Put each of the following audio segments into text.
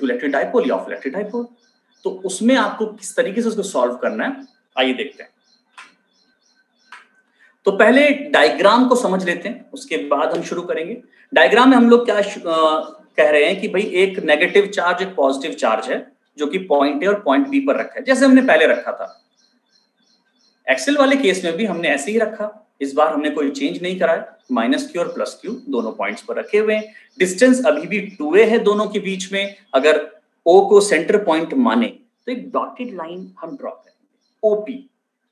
To electric dipole या of electric dipole. तो उसमें आपको किस तरीके से उसको सॉल्व करना है, आइए देखते हैं। तो पहले डायग्राम को समझ लेते हैं, उसके बाद हम शुरू करेंगे। डायग्राम में हम लोग क्या कह रहे हैं कि भाई एक नेगेटिव चार्ज एक पॉजिटिव चार्ज है जो कि पॉइंट ए और पॉइंट बी पर रखा है, जैसे हमने पहले रखा था। एक्सेल वाले केस में भी हमने ऐसे ही रखा, इस बार हमने कोई चेंज नहीं करा है। माइनस क्यू और प्लस क्यू दोनों पॉइंट्स पर रखे हुए हैं। डिस्टेंस अभी भी 2a है दोनों के बीच में। अगर O को सेंटर पॉइंट माने तो एक डॉटेड लाइन हम ड्रॉ करेंगे, OP।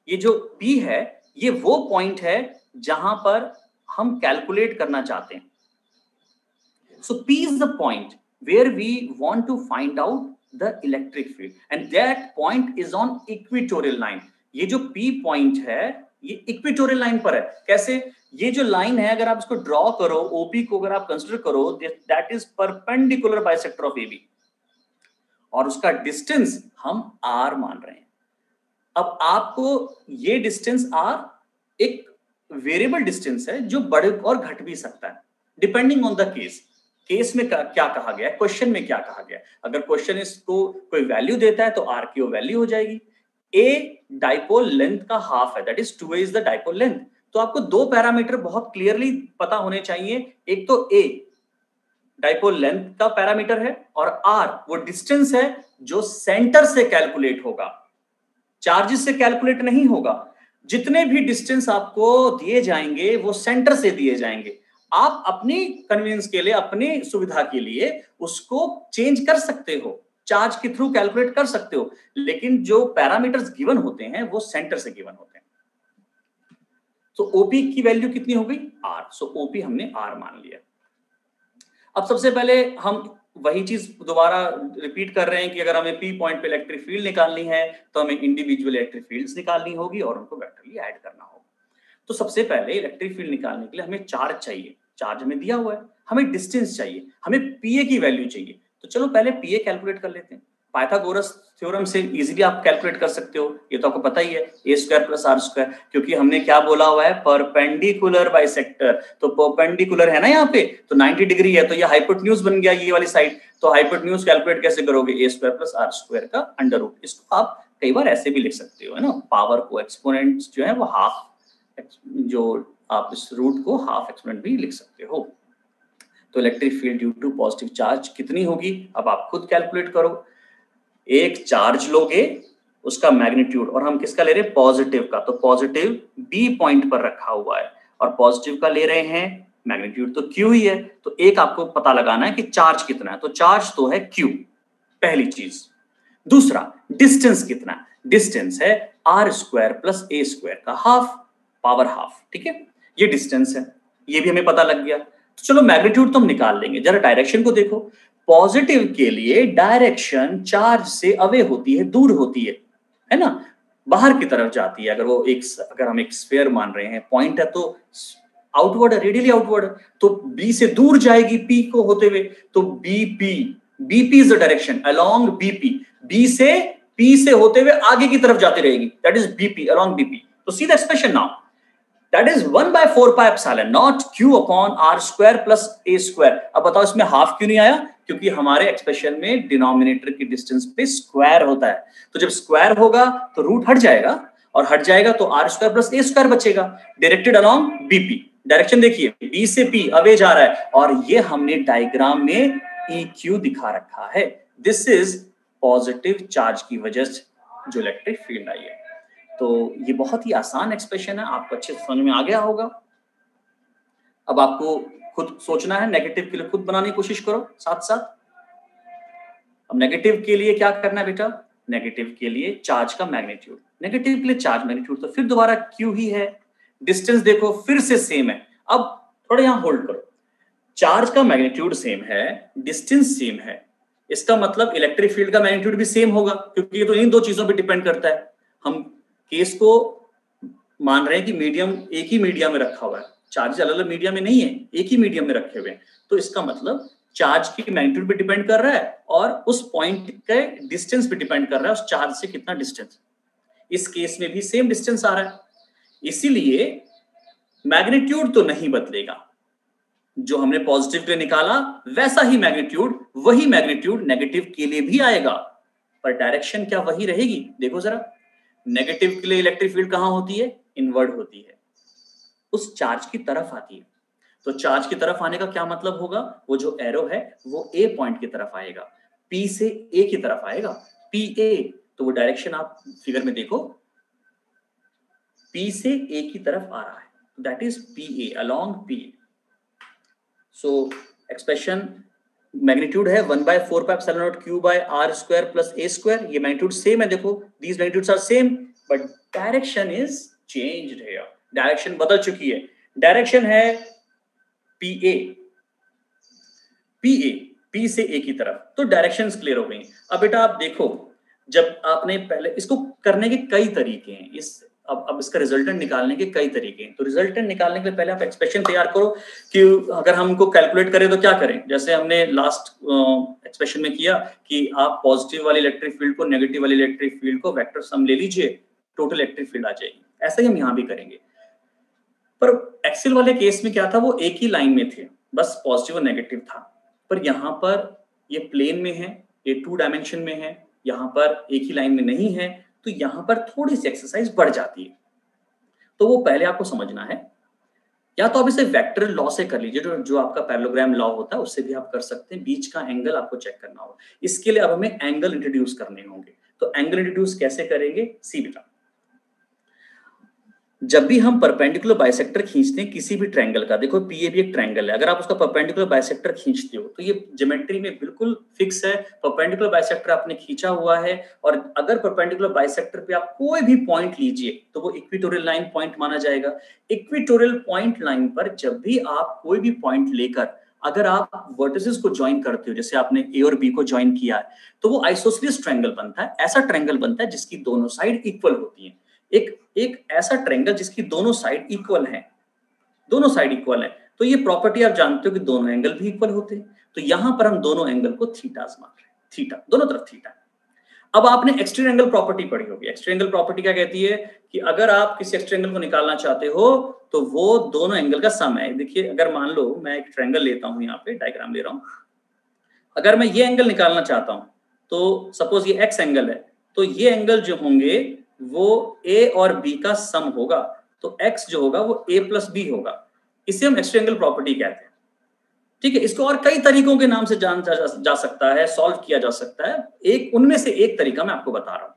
ये जो P है ये वो पॉइंट है जहां पर हम कैलकुलेट करना चाहते हैं। So P is the point where we want to find out the electric field and that point is on equatorial line। ये जो P पॉइंट है ये इक्वेटोरियल लाइन पर है। कैसे? ये जो लाइन है अगर आप इसको ड्रॉ करो, OP को अगर आप कंसीडर करो, that is perpendicular bisector of AB और उसका डिस्टेंस हम R मान रहे हैं। अब आपको ये डिस्टेंस R एक वेरिएबल डिस्टेंस है जो बढ़ और घट भी सकता है depending on the case. Case में क्या कहा गया है, क्वेश्चन में क्या कहा गया है। अगर क्वेश्चन इसको कोई वैल्यू देता है तो R की वो वैल्यू हो जाएगी। A डाइपोल लेंथ का हाफ है, that is 2a is the dipole length. तो आपको दो पैरामीटर बहुत क्लियरली पता होने चाहिए। एक तो A डाइपोल लेंथ का पैरामीटर है और R वो डिस्टेंस है जो सेंटर से कैलकुलेट होगा, चार्जेस से कैलकुलेट नहीं होगा। जितने भी डिस्टेंस आपको दिए जाएंगे वो सेंटर से दिए जाएंगे। आप अपनी कन्वीनियंस के लिए, अपनी सुविधा के लिए उसको चेंज कर सकते हो, चार्ज के थ्रू कैलकुलेट कर सकते हो, लेकिन जो पैरामीटर्स गिवन होते हैं वो सेंटर से गिवन होते हैं। तो OP की वैल्यू कितनी हो गई? R। सो OP हमने R मान लिया। अब सबसे पहले हम वही चीज दोबारा रिपीट कर रहे हैं कि अगर हमें P पॉइंट पे इलेक्ट्रिक फील्ड निकालनी है तो हमें इंडिविजुअल इलेक्ट्रिक फील्ड्स निकालनी होगी और उनको वेक्टरली ऐड करना होगा। तो सबसे पहले इलेक्ट्रिक फील्ड निकालने के लिए हमें चार्ज चाहिए, चार्ज हमें दिया हुआ है। हमें डिस्टेंस चाहिए, हमें PA की वैल्यू चाहिए। तो चलो पहले PA कैलकुलेट कर लेते हैं। पाइथागोरस थ्योरम से इजीली आप कैलकुलेट कर सकते हो, ये तो आपको पता ही है, a square plus r square, क्योंकि हमने क्या बोला हुआ है, परपेंडिकुलर बाइसेक्टर। तो परपेंडिकुलर है ना यहाँ पे, तो 90 डिग्री है, तो ये हाइपोटेन्यूज बन गया ये वाली साइड। तो हाइपोटेन्यूज कैलकुलेट कैसे करोगे? a square plus r square का अंडर रूट। इसको आप कई बार ऐसे भी लिख सकते हो, है ना, पावर को एक्सपोनेंट्स जो है वो हाफ, जो आप इस रूट को हाफ एक्सपोनेंट भी लिख सकते हो। तो electric field due to positive charge कितनी होगी, अब आप खुद कैलकुलेट करो। एक चार्ज लोगे, उसका मैग्नीट्यूड, और हम किसका ले रहे हैं? पॉजिटिव का। तो पॉजिटिव B पॉइंट पर रखा हुआ है और पॉजिटिव का ले रहे हैं मैग्नीट्यूड, तो Q ही है। तो एक आपको पता लगाना है कि चार्ज कितना है, तो चार्ज तो है Q, पहली चीज। दूसरा, डिस्टेंस कितना है? डिस्टेंस है R square plus A square का हाफ, पावर हाफ, ठीक है, ये डिस्टेंस है, ये भी हमें पता लग गया। तो चलो मैग्नीट्यूड तो हम निकाल लेंगे। जरा डायरेक्शन को देखो, पॉजिटिव के लिए डायरेक्शन चार्ज से अवे होती है, दूर होती है ना, बाहर की तरफ जाती है। अगर हम एक स्फीयर मान रहे हैं, पॉइंट है तो आउटवर्ड है, रेडियली आउटवर्ड, तो B से दूर जाएगी P को होते हुए, तो BP is the direction along BP। B से P से होते हुए आगे की तरफ जाती रहेगी, that is BP, along BP। तो see the expression now, that is 1/4 pi epsilon naught Q upon R square plus A square। अब बताओ इसमें हाफ क्यों नहीं आया? क्योंकि हमारे एक्सप्रेशन में डिनोमिनेटर की डिस्टेंस पे स्क्वायर होता है, तो जब स्क्वायर होगा तो रूट हट जाएगा, और हट जाएगा तो R square plus A square बचेगा, डायरेक्टेड अलोंग BP। डायरेक्शन देखिए, B से P अवे जा रहा है, और ये हमने डायग्राम में EQ दिखा रखा है। दिस इज पॉजिटिव चार्ज की वजह से जो इलेक्ट्रिक फील्ड आई है। तो ये बहुत ही आसान एक्सप्रेशन है, आपको अच्छे से समझ में आ गया होगा। अब आपको खुद सोचना है, नेगेटिव के लिए खुद बनाने की कोशिश करो साथ साथ। अब नेगेटिव के लिए क्या करना है बेटा? नेगेटिव के लिए चार्ज का मैग्नीट्यूड, नेगेटिव के लिए चार्ज मैग्नीट्यूड, तो फिर दोबारा Q ही है। डिस्टेंस देखो फिर से सेम है। अब थोड़ा यहां होल्ड करो, चार्ज का मैग्नीट्यूड सेम है, डिस्टेंस सेम है, इसका मतलब इलेक्ट्रिक फील्ड का मैग्नीट्यूड भी सेम होगा, क्योंकि ये तो इन दो चीजों पर डिपेंड करता है। हम केस को मान रहे हैं कि मीडियम एक ही मीडियम में रखा हुआ है, चार्ज अलग अलग मीडियम में नहीं है, एक ही मीडियम में रखे हुए हैं। तो इसका मतलब चार्ज की मैग्नीट्यूड पे डिपेंड कर रहा है और उस पॉइंट के डिस्टेंस पे डिपेंड कर रहा है, उस चार्ज से कितना डिस्टेंस। इस केस में भी सेम डिस्टेंस आ रहा है, इसीलिए मैग्नीट्यूड तो नहीं बदलेगा, जो हमने पॉजिटिव के लिए निकाला वैसा ही मैग्नीट्यूड, वही मैग्नीट्यूड नेगेटिव के लिए भी आएगा, पर डायरेक्शन क्या वही रहेगी? देखो जरा, नेगेटिव के लिए इलेक्ट्रिक फील्ड कहां होती है? इनवर्ड होती है, उस चार्ज की तरफ आती है। तो चार्ज की तरफ आने का क्या मतलब होगा? वो जो एरो है वो ए पॉइंट की तरफ आएगा, पी से ए की तरफ आएगा, पी ए। तो वो डायरेक्शन आप फिगर में देखो, पी से ए की तरफ आ रहा है, that is P A, along P A. So expression magnitude है 1/4πε0 q by r square plus a square। ये मैग्नीट्यूड सेम है, देखो these magnitudes are same but direction is changed here। Direction बदल चुकी है, डायरेक्शन है P A, P A, P से ए की तरफ। तो डायरेक्शंस क्लियर हो गई। अब बेटा आप देखो, जब आपने पहले इसको करने के कई तरीके हैं, इस अब इसका रिजल्टेंट निकालने के कई तरीके हैं। तो रिजल्टेंट निकालने के लिए पहले आप एक्सप्रेशन तैयार करो कि अगर हम इनको कैलकुलेट करें तो क्या करें। जैसे हमने लास्ट एक्सप्रेशन में किया कि आप पॉजिटिव वाली इलेक्ट्रिक फील्ड को, नेगेटिव वाली इलेक्ट्रिक फील्ड को वेक्टर सम ले लीजिए, टोटल इलेक्ट्रिक फील्ड आ जाएगी। ऐसा ही हम यहाँ भी करेंगे। पर एक्सेल वाले केस में क्या था, वो एक ही लाइन में थे, बस पॉजिटिव और नेगेटिव था। पर यहाँ पर ये प्लेन में है, ये 2 डायमेंशन में है, यहाँ पर एक ही लाइन में नहीं है, तो यहाँ पर थोड़ी सी एक्सरसाइज बढ़ जाती है। तो वो पहले आपको समझना है, या तो आप इसे वेक्टर लॉ से कर लीजिए, जो आपका पैरेललोग्राम लॉ होता है उससे भी आप कर सकते हैं। बीच का एंगल आपको चेक करना होगा, इसके लिए अब हमें एंगल इंट्रोड्यूस करने होंगे। तो एंगल इंट्रोड्यूस कैसे करेंगे, सी बेटा। जब भी हम परपेंडिकुलर बाइसेक्टर खींचते हैं किसी भी ट्रायंगल का, देखो पीए भी एक ट्रायंगल है, अगर आप उसका परपेंडिकुलर बाइसेक्टर खींचते हो तो ये ज्योमेट्री में बिल्कुल फिक्स है, परपेंडिकुलर बाइसेक्टर आपने खींचा हुआ है। और अगर परपेंडिकुलर बाइसेक्टर पे आप कोई भी पॉइंट लीजिए तो वो इक्वेटोरियल लाइन पॉइंट माना जाएगा। इक्वेटोरियल पॉइंट लाइन पर जब भी आप कोई भी पॉइंट लेकर अगर आप वर्टिसेस को ज्वाइन करते हो, जैसे आपने ए और बी को ज्वाइन किया है, तो वो आइसोसेलेस ट्रायंगल बनता है। ऐसा ट्रायंगल बनता है जिसकी दोनों साइड इक्वल होती है। एक ऐसा ट्रायंगल जिसकी दोनों साइड इक्वल है, दोनों साइड इक्वल है। तो ये प्रॉपर्टी आप जानते हो कि दोनों एंगल भी इक्वल होते हैं। तो यहां पर हम दोनों एंगल को थीटास मान रहे हैं, थीटा दोनों तरफ थीटा। अब आपने एक्सट्रीम एंगल प्रॉपर्टी पढ़ी होगी। एक्सट्रीम एंगल प्रॉपर्टी क्या कहती है कि अगर आप किसी एक्सट्रीम एंगल को निकालना चाहते हो तो वो दोनों एंगल का सम है। देखिए अगर मान लो मैं एक ट्रायंगल लेता हूं, यहाँ पे डायग्राम ले रहा हूं, अगर मैं ये एंगल निकालना चाहता हूं तो सपोज ये एक्स एंगल है, तो ये एंगल जो होंगे वो ए और बी का सम होगा। तो x जो होगा वो a प्लस बी होगा। इसे हम एक्सट्रीम एंगल प्रॉपर्टी कहते हैं। ठीक है, इसको और कई तरीकों के नाम से जान जा सकता है, सॉल्व किया जा सकता है। एक उनमें से एक तरीका मैं आपको बता रहा हूं।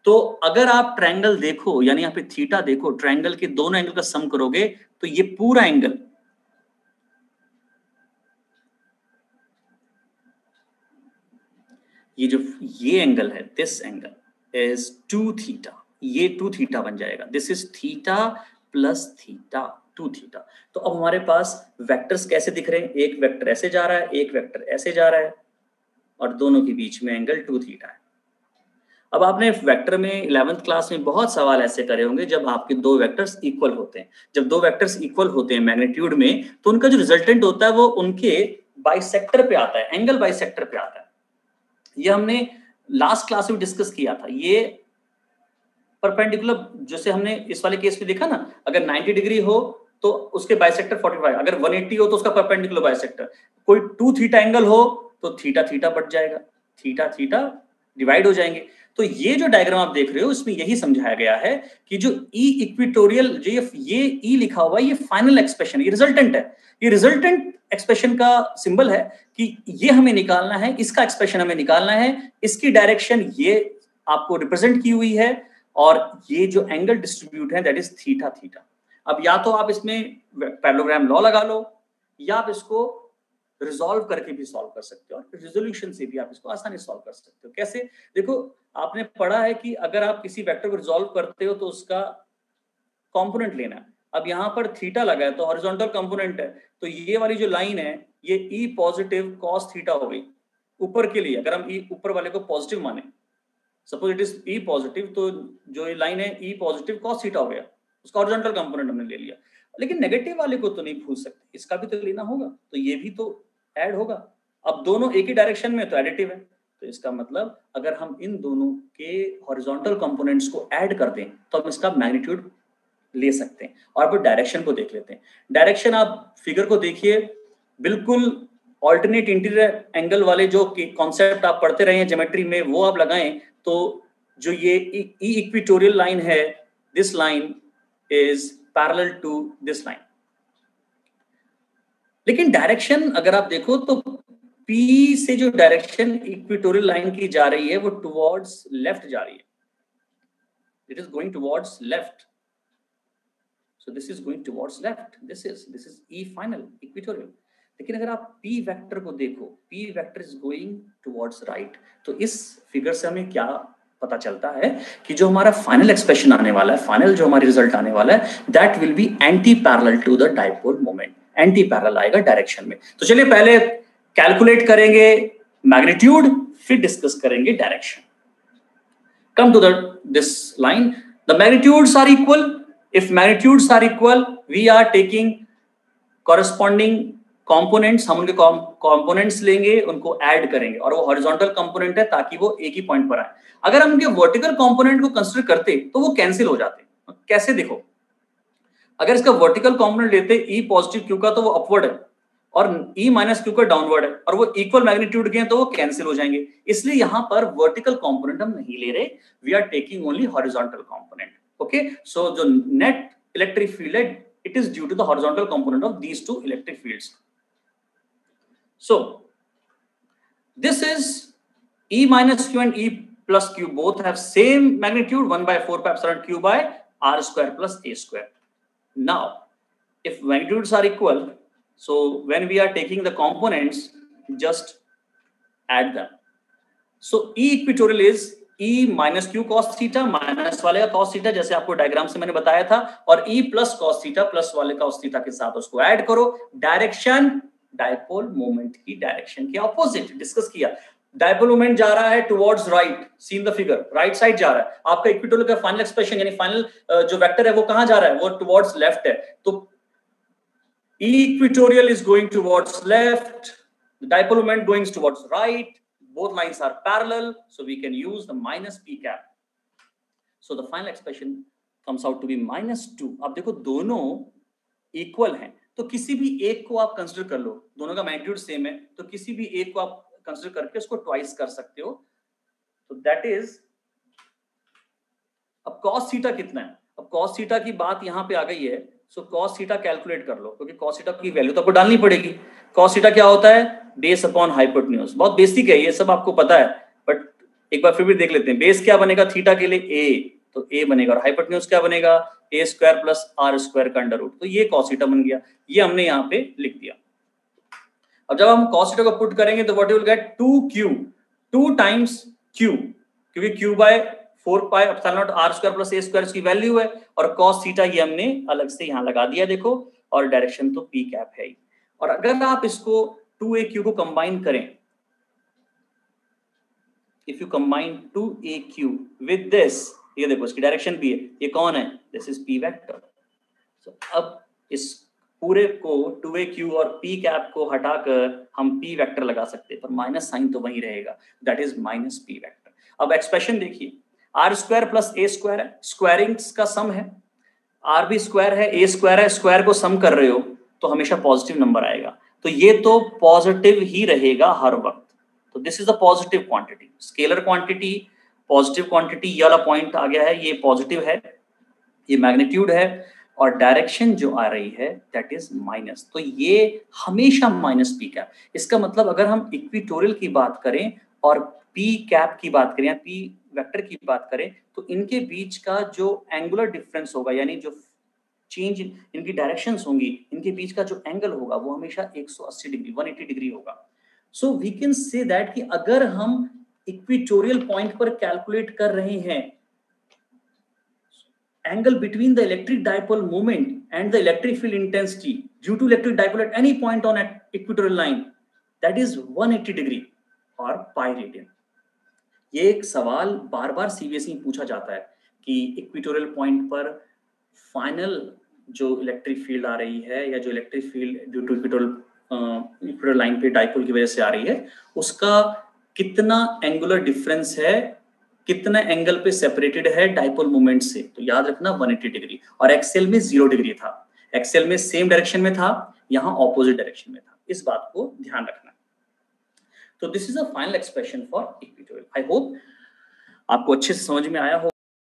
तो अगर आप ट्रायंगल देखो, यानी यहाँ पे थीटा देखो, ट्रायंगल के दोनों एंगल का सम करोगे तो ये पूरा एंगल, ये एंगल है, दिस एंगल इज 2 थीटा, ये 2 थीटा बन जाएगा। This is theta plus theta, 2 theta. तो अब हमारे पास वेक्टर्स कैसे दिख रहे हैं, एक वेक्टर ऐसे जा रहा है, एक वेक्टर ऐसे जा रहा है, और दोनों के बीच में एंगल 2 थीटा है। अब आपने वेक्टर में 11th क्लास में बहुत सवाल ऐसे करे होंगे जब आपके दो वेक्टर्स इक्वल होते हैं। जब दो वेक्टर्स इक्वल होते हैं मैग्नीट्यूड में, तो उनका जो रिजल्टेंट होता है वो उनके बाइसेक्टर पे आता है, एंगल बाइसेक्टर पे आता है। ये हमने लास्ट क्लास में डिस्कस किया था। ये परपेंडिकुलर, जैसे हमने इस वाले केस में देखा ना, अगर 90 डिग्री हो तो उसके बाइसेक्टर 45, अगर 180 हो तो उसका परपेंडिकुलर बाइसेक्टर। कोई 2 थीटा एंगल हो तो थीटा थीटा बढ़ जाएगा, थीटा थीटा डिवाइड हो जाएंगे। तो ये जो डायग्राम आप देख रहे हो इसमें यही समझाया गया है कि जो ई इक्वेटोरियल, जो ये ई लिखा हुआ है, ये फाइनल एक्सप्रेशन, ये रिजल्टेंट है। ये रिजल्टेंट एक्सप्रेशन का सिंबल है कि ये हमें निकालना है, इसका एक्सप्रेशन हमें निकालना है, इसकी डायरेक्शन ये आपको रिप्रेजेंट की हुई है, और ये जो एंगल डिस्ट्रीब्यूट है दैट इज थीटा थीटा। अब या तो आप इसमें पैरेललोग्राम लॉ लगा लो, या आप इसको रिजॉल्व करके भी सॉल्व कर सकते हो, और रिजोल्यूशन से भी आप इसको आसानी से सॉल्व कर सकते हो। कैसे? देखो आपने पढ़ा है कि अगर आप किसी वेक्टर को रिजॉल्व करते हो तो उसका कंपोनेंट लेना है। अब यहाँ पर थीटा लगा है तो हॉरिजॉन्टल कंपोनेंट है, तो ये वाली जो लाइन है ये ई पॉजिटिव कॉस थीटा हो गई ऊपर के लिए। अगर हम ई ऊपर वाले को पॉजिटिव माने, suppose it is E positive, तो जो ये लाइन है ई पॉजिटिव कॉस थीटा हो गया, उसका हॉरिजॉन्टल कंपोनेंट हमने ले लिया। लेकिन नेगेटिव वाले को तो नहीं भूल सकते, इसका भी तो लेना होगा, तो ये भी तो ऐड होगा। अब दोनों एक ही डायरेक्शन में तो एडिटिव है, तो इसका मतलब अगर हम इन दोनों के हॉरिजॉन्टल कंपोनेंट्स को ऐड कर दें तो हम इसका मैग्नीट्यूड ले सकते हैं। और अब डायरेक्शन को देख लेते हैं। डायरेक्शन आप फिगर को देखिए, बिल्कुल ऑल्टरनेट इंटीरियर एंगल वाले जो कॉन्सेप्ट आप पढ़ते रहे हैं ज्योमेट्री में वो आप लगाएं, तो जो ये ई इक्वेटोरियल लाइन है, this line is parallel to this line. लेकिन डायरेक्शन अगर आप देखो तो P से जो डायरेक्शन इक्वेटोरियल लाइन की जा रही है वो टुवर्ड्स लेफ्ट जा रही है, it is going towards left, so this is going towards left, this is E final equatorial। लेकिन अगर आप P वेक्टर को देखो, P vector is going towards right, तो इस फिगर से हमें क्या पता चलता है कि जो हमारा फाइनल एक्सप्रेशन आने वाला है, फाइनल जो हमारा रिजल्ट आने वाला है, that will be anti parallel to the dipole moment, anti parallel आएगा डायरेक्शन में। तो चलिए पहले कैलकुलेट करेंगे मैग्नीट्यूड, फिर डिस्कस करेंगे direction. Come to this line, the magnitudes are equal. If magnitudes are equal, we are taking corresponding components, हम उनके components लेंगे, उनको ऐड करेंगे और वो horizontal component है ताकि वो एक ही पॉइंट पर आए। अगर हम उनके vertical component को कंसिडर करते तो वो कैंसिल हो जाते। कैसे देखो, अगर इसका vertical component लेते E पॉजिटिव Q का तो वो अपवर्ड है और E माइनस Q का डाउनवर्ड है और वो इक्वल मैग्नीट्यूड के हैं तो वो कैंसिल हो जाएंगे, इसलिए यहां पर vertical component हम नहीं ले रहे, we are taking only horizontal component। Okay, so the net electric field, it is due to the horizontal component of these two electric fields. So this is E minus Q and E plus Q both have same magnitude, 1/4 pi epsilon Q by R square plus A square. Now if magnitudes are equal, so when we are taking the components, just add them. So E equatorial is E minus Q cos theta, minus वाले का cos theta जैसे आपको diagram से मैंने बताया था, और E plus cos theta plus वाले कॉस थीटा के साथ उसको ऐड करो। डायरेक्शन डाइपोल मोमेंट की डायरेक्शन के ऑपोजिट डिस्कस किया। डाइपोल मोमेंट जा रहा है towards right, see in the figure, right side जा रहा है। आपका इक्वेटोरियल का फाइनल एक्सप्रेशन यानी फाइनल जो वेक्टर है वो कहां जा रहा है, वो टुवर्ड्स लेफ्ट है, तो E equatorial is going towards left, the dipole moment going towards right, both lines are parallel, so we can use the minus p cap. So the final expression comes out to be -2। अब देखो दोनों equal हैं, तो किसी भी एक को आप कंसीडर कर लो, दोनों का मैग्नीट्यूड सेम है, तो किसी भी एक को आप कंसीडर करके उसको ट्वाइस कर सकते हो। तो दैट इज, अब cos थीटा कितना है, अब cos थीटा की बात यहां पे आ गई है, सो cos थीटा कैलकुलेट कर लो, क्योंकि cos थीटा की वैल्यू तो आपको डालनी पड़ेगी। cos थीटा क्या होता है, बेस अपॉन हाइपोटेन्यूज, बहुत बेसिक है ये सब आपको पता है, बट एक बार फिर भी देख लेते हैं। बेस क्या बनेगा थीटा के लिए, a, तो a बनेगा, और हाइपोटेन्यूज क्या बनेगा, a square plus r square का अंडर रूट, तो ये cos थीटा बन गया, ये हमने यहाँ पे लिख दिया। अब जब हम cos थीटा को पुट करेंगे तो what you will get, 2q, 2 times q, क्योंकि q by 4 pi epsilon naught r square plus a square इसकी वैल्यू है, और cos थीटा ये हमने अलग से यहाँ लगा दिया देखो, और डायरेक्शन तो p कैप है ही। और अगर आप इसको 2aq को कंबाइन करें, if you combine 2aq with this, ये देखो इसकी डायरेक्शन p है, ये कौन है, दिस इज p वेक्टर। सो अब इस पूरे को 2aq और p कैप को हटाकर हम p वेक्टर लगा सकते हैं, पर माइनस साइन तो वही रहेगा, that is minus p vector. अब एक्सप्रेशन देखिए, R square plus A square है, स्क्वायरिंग्स का सम है, आर भी स्क्वायर है, ए स्क्वायर है, स्क्वायर को सम कर रहे हो तो हमेशा पॉजिटिव नंबर आएगा, तो ये तो पॉजिटिव ही रहेगा हर वक्त। तो this is a positive quantity, scalar quantity, positive quantity, ये वाला पॉइंट आ गया है, ये पॉजिटिव है, ये मैग्नीट्यूड है, और डायरेक्शन जो आ रही है दैट इज माइनस, तो ये हमेशा माइनस पी कैप। इसका मतलब अगर हम इक्वेटोरियल की बात करें और पी कैप की बात करें या पी वेक्टर की बात करें, तो इनके बीच का जो एंगुलर डिफरेंस होगा, यानी जो चेंज इनकी डायरेक्शंस होंगी, इनके बीच का जो एंगल होगा वो हमेशा 180 डिग्री, 180 डिग्री होगा। So we can say that कि अगर हम इक्वेटोरियल पॉइंट पर कैलकुलेट कर रहे हैं angle between the electric dipole moment and the electric field intensity due to electric dipole at any point on an equatorial line, that is 180 degree or pi radian। ये एक सवाल बार बार CBSE पूछा जाता है कि इक्वेटोरियल पॉइंट पर final जो electric field आ रही है, या जो electric field due to equatorial line पे डाइपोल की वजह से आ रही है, उसका कितना एंगुलर डिफरेंस है, कितना एंगल पे सेपरेटेड है डाइपोल मोमेंट से। तो याद रखना 180 डिग्री, और एक्सेल में 0 डिग्री था, एक्सेल में सेम डायरेक्शन में था, यहाँ ऑपोजिट डायरेक्शन में था। इस बात को ध्यान रखना। तो this is a final expression for equatorial. I hope आपको अच्छे से समझ में आया हो।